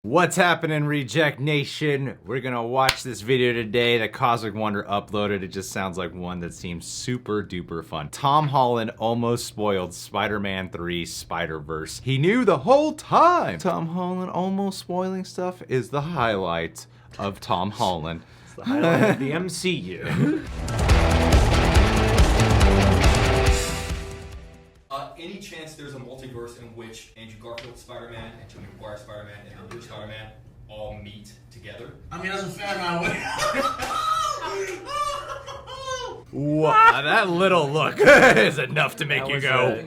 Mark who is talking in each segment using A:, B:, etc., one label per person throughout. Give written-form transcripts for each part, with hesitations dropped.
A: What's happening, Reject Nation? We're gonna watch this video today that Cosmic Wonder uploaded. It just sounds like one that seems super duper fun. Tom Holland almost spoiled Spider-Man 3 Spider-Verse. He knew the whole time! Tom Holland almost spoiling stuff is the highlight of Tom Holland.
B: It's the highlight of the MCU.
C: Any chance there's a multiverse in which Andrew Garfield's Spider-Man and Tobey Maguire's Spider-Man and the new Spider-Man all meet together?
D: I mean, that's a fair amount of
A: Wow, that little look is enough to make you go.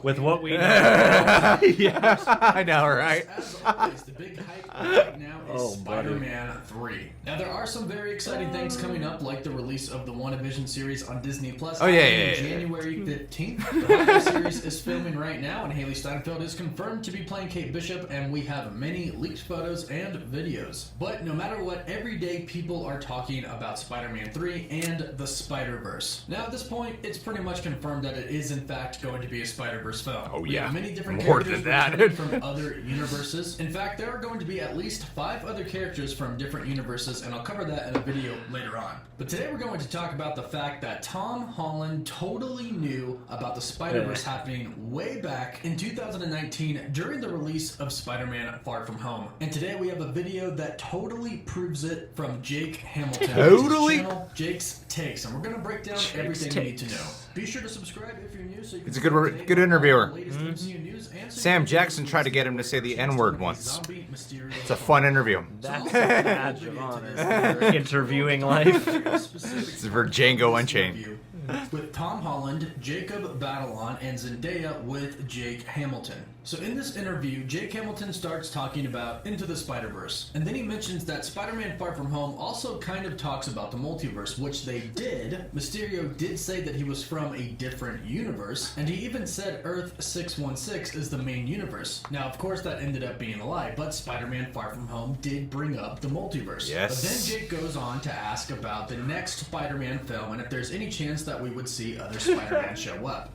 B: With what we know.
A: Yeah, I know, right?
D: As always, the big hype right now is
B: buddy.
D: Spider-Man 3. Now, there are some very exciting things coming up, like the release of the WandaVision series on Disney Plus.
A: Oh, yeah.
D: January 15th. The Hawkeye series is filming right now, and Haley Steinfeld is confirmed to be playing Kate Bishop, and we have many leaked photos and videos. But no matter what, every day people are talking about Spider-Man 3 and the Spider-Verse. Now, at this point, it's pretty much confirmed that it is, in fact, going to be a Spider-Verse film.
A: Oh,
D: We
A: yeah.
D: have many different
A: More
D: characters
A: than that.
D: returning from other universes. In fact, there are going to be at least 5 other characters from different universes, and I'll cover that in a video later on. But today we're going to talk about the fact that Tom Holland totally knew about the Spider-Verse happening way back in 2019 during the release of Spider-Man Far From Home. And today we have a video that totally proves it from Jake Hamilton.
A: Totally?
D: His channel, Jake's Takes. And we're going to break down everything you need to know. Be sure to subscribe if you're new so you can
A: He's a good interviewer.
D: interviewer.
A: Sam Jackson tried to get him to say the N-word once. It's a fun interview.
B: That's a badge of honor. Interviewing life.
A: It's for Django Unchained.
D: With Tom Holland, Jacob Batalon, and Zendaya with Jake Hamilton. So in this interview, Jake Hamilton starts talking about Into the Spider-Verse, and then he mentions that Spider-Man Far From Home also kind of talks about the multiverse, which they did. Mysterio did say that he was from a different universe, and he even said Earth 616 is the main universe. Now, of course, that ended up being a lie, but Spider-Man Far From Home did bring up the multiverse.
A: Yes.
D: But then Jake goes on to ask about the next Spider-Man film, and if there's any chance that we would see other Spider-Man show up.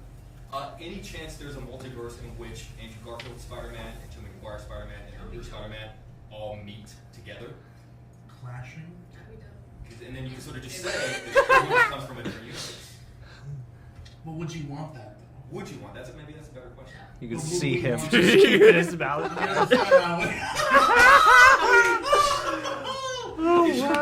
C: Any chance there's a multiverse in which Andrew Garfield's Spider-Man and Tobey Maguire's Spider-Man and the new Spider-Man all meet together?
D: Clashing?
C: And then you can sort of just say that everyone comes from a different universe.
D: But would you want that, though?
C: Would you want that? Maybe that's a better question.
B: You can
D: Well,
B: see
D: we
B: him
D: want
B: just
D: to-
B: keeping his mouth.
C: Is your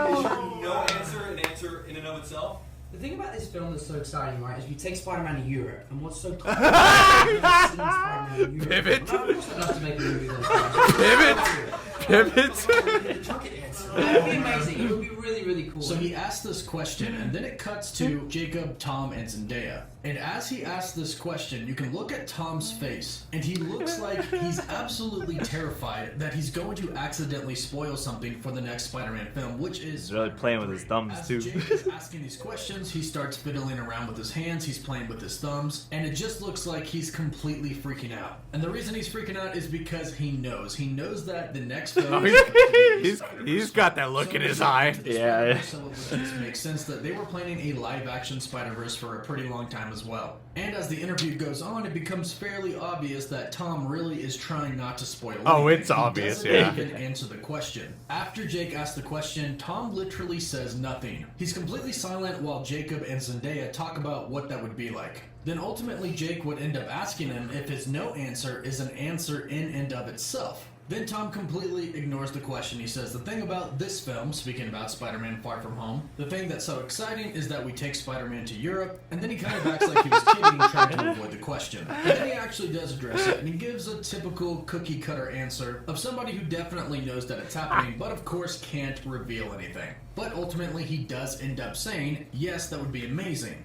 C: no answer an answer in and of itself?
E: The thing about this film that's so exciting, right, is we take Spider-Man to Europe, and what's so cool is Spider-Man in Europe.
A: Pivot.
E: Well, of course I'd love to make a movie that's
A: Pivot.
C: The junket answer.
E: It would be amazing. It would be really, really cool.
D: So he asked this question, and then it cuts to Jacob, Tom, and Zendaya. And as he asks this question, you can look at Tom's face, and he looks like he's absolutely terrified that he's going to accidentally spoil something for the next Spider-Man film, which is...
B: He's really playing with his thumbs,
D: As
B: too.
D: Jake is asking these questions, he starts fiddling around with his hands, he's playing with his thumbs, and it just looks like he's completely freaking out. And the reason he's freaking out is because he knows. He knows that the next film is
A: He's got that look in his eye.
B: Yeah.
D: So it would just make sense that they were planning a live-action Spider-Verse for a pretty long time as well. And as the interview goes on, it becomes fairly obvious that Tom really is trying not to spoil
A: Oh,
D: anything.
A: it's
D: He
A: obvious,
D: doesn't
A: yeah.
D: even answer the question. After Jake asks the question, Tom literally says nothing. He's completely silent while Jacob and Zendaya talk about what that would be like. Then ultimately Jake would end up asking him if his no answer is an answer in and of itself. Then Tom completely ignores the question. He says, the thing about this film, speaking about Spider-Man Far From Home, the thing that's so exciting is that we take Spider-Man to Europe, and then he kind of acts like he was kidding, trying to avoid the question. But then he actually does address it, and he gives a typical cookie-cutter answer of somebody who definitely knows that it's happening, but of course can't reveal anything. But ultimately he does end up saying, yes, that would be amazing.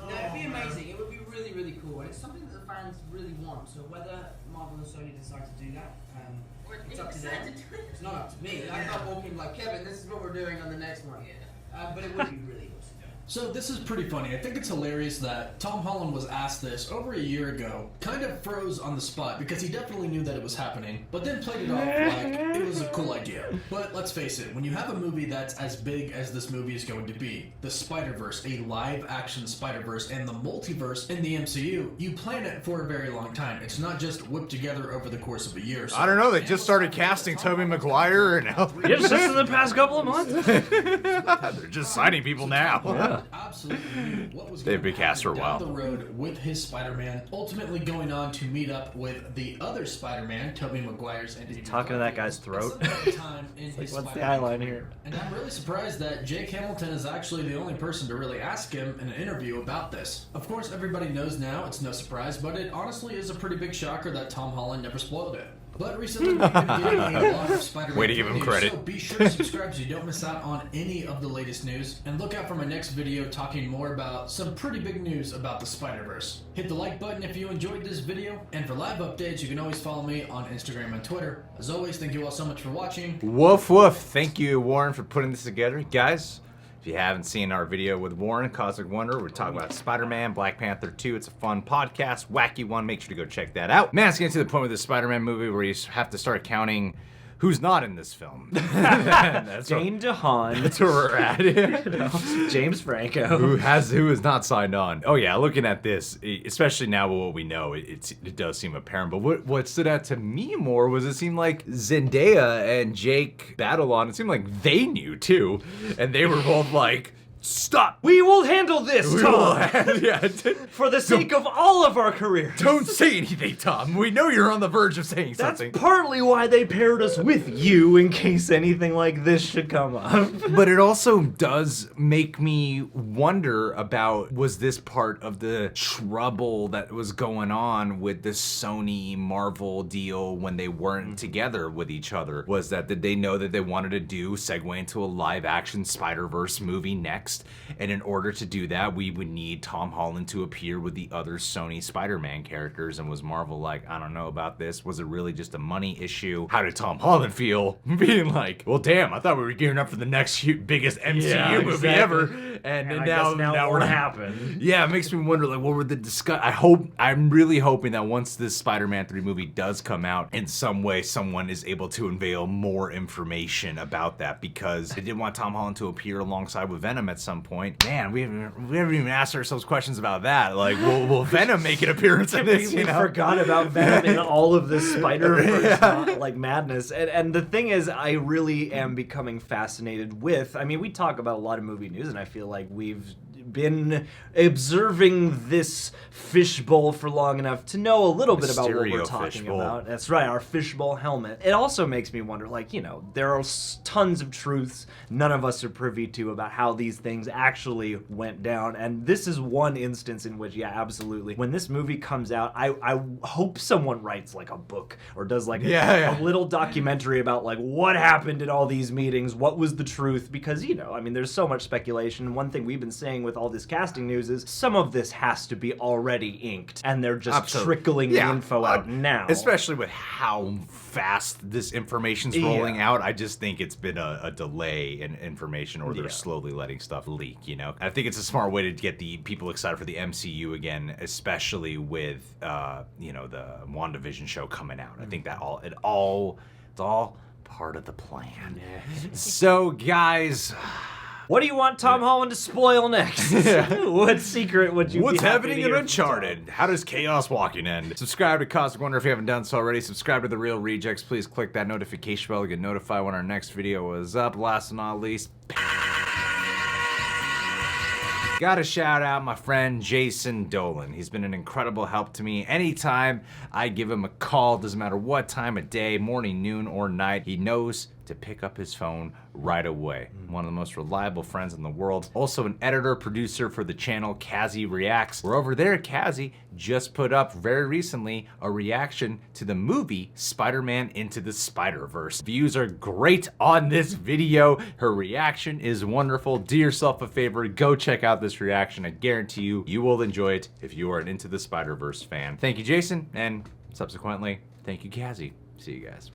E: No, it'd be amazing. It would be really, really cool. And it's something that the fans really want. So whether Marvel and Sony decide to do that, it's up to them. It's not up to me. I can't walk in like, Kevin, this is what we're doing on the next one. But it would be really awesome.
D: So this is pretty funny. I think it's hilarious that Tom Holland was asked this over a year ago, kind of froze on the spot because he definitely knew that it was happening, but then played it off like it was a cool idea. But let's face it, when you have a movie that's as big as this movie is going to be, the Spider-Verse, a live-action Spider-Verse, and the multiverse in the MCU, you plan it for a very long time. It's not just whipped together over the course of a year. So
A: I don't know, they just started casting Tobey Maguire and
B: It's just in the past couple of months.
A: they're just signing people now.
B: Yeah.
D: absolutely knew what was
A: They've
D: going
A: been
D: to
A: cast for a
D: happen
A: while.
D: down the road with his Spider-Man, ultimately going on to meet up with the other Spider-Man, Tobey Maguire's and
B: Talking to that guy's throat.
D: What's
B: What's the eyeline here?
D: And I'm really surprised that Jake Hamilton is actually the only person to really ask him in an interview about this. Of course, everybody knows now, it's no surprise, but it honestly is a pretty big shocker that Tom Holland never spoiled it. But recently we've been getting a lot of Spider-Man
A: Way to give him
D: news,
A: credit.
D: so be sure to subscribe so you don't miss out on any of the latest news, and look out for my next video talking more about some pretty big news about the Spider-Verse. Hit the like button if you enjoyed this video, and for live updates you can always follow me on Instagram and Twitter. As always, thank you all so much for watching.
A: Woof woof. Thank you, Warren, for putting this together. Guys, if you haven't seen our video with Warren, Cosmic Wonder, we're talking about Spider-Man, Black Panther 2. It's a fun podcast, wacky one. Make sure to go check that out. Man, it's getting to the point with the Spider-Man movie where you have to start counting who's not in this film. That's
B: Jane DeHaan.
A: That's where we're at.
B: James Franco.
A: Who is not signed on? Oh yeah, looking at this, especially now with what we know, it does seem apparent. But what stood out to me more was it seemed like Zendaya and Jake Batalon. It seemed like they knew too, and they were both like, "Stop!
B: We will handle this,
A: We
B: Tom.
A: will- yeah,
B: For the sake of all of our careers.
A: don't say anything, Tom. We know you're on the verge of saying
B: That's
A: something."
B: partly why they paired us with you, in case anything like this should come up.
A: But it also does make me wonder about, was this part of the trouble that was going on with the Sony Marvel deal when they weren't together with each other? Was that, did they know that they wanted to segue into a live action Spider-Verse movie next? And in order to do that, we would need Tom Holland to appear with the other Sony Spider-Man characters. And was Marvel like, I don't know about this? Was it really just a money issue? How did Tom Holland feel being like, well, damn, I thought we were gearing up for the next biggest MCU movie ever. And
B: I
A: now,
B: guess now
A: we're
B: what happened?
A: Yeah, it makes me wonder, like, what were the I'm really hoping that once this Spider-Man 3 movie does come out, in some way, someone is able to unveil more information about that, because they did want Tom Holland to appear alongside with Venom at some point. Man, we haven't even asked ourselves questions about that. Like, will Venom make an appearance in this?
B: We forgot about Venom in all of this Spider-Verse like madness. And the thing is, I really am becoming fascinated with, I mean, we talk about a lot of movie news, and I feel like we've been observing this fishbowl for long enough to know a little bit about what we're talking
A: fishbowl.
B: about. That's right, our fishbowl helmet. It also makes me wonder, like, you know, there are tons of truths none of us are privy to about how these things actually went down, and this is one instance in which, yeah, absolutely. When this movie comes out, I hope someone writes like a book or does like a little documentary about like what happened in all these meetings, what was the truth, because, you know, I mean, there's so much speculation. One thing we've been saying with all this casting news is some of this has to be already inked, and they're just trickling the info out now.
A: Especially with how fast this information's rolling out, I just think it's been a delay in information, or they're slowly letting stuff leak, you know? I think it's a smart way to get the people excited for the MCU again, especially with, you know, the WandaVision show coming out. I think that it's all part of the plan. So, guys...
B: What do you want Tom Holland to spoil next? What secret would you
A: What's
B: be happy
A: happening
B: to
A: in
B: hear
A: Uncharted? How does Chaos Walking end? Subscribe to Cosmic Wonder if you haven't done so already. Subscribe to The Real Rejects. Please click that notification bell to get notified when our next video is up. Last but not least, gotta shout out my friend Jason Dolan. He's been an incredible help to me. Anytime I give him a call, doesn't matter what time of day, morning, noon, or night, he knows to pick up his phone right away. One of the most reliable friends in the world. Also an editor, producer for the channel Kazi Reacts. We're over there, Kazi just put up very recently a reaction to the movie Spider-Man Into the Spider-Verse. Views are great on this video. Her reaction is wonderful. Do yourself a favor, go check out this reaction. I guarantee you will enjoy it if you are an Into the Spider-Verse fan. Thank you, Jason, and subsequently, thank you, Kazi. See you guys.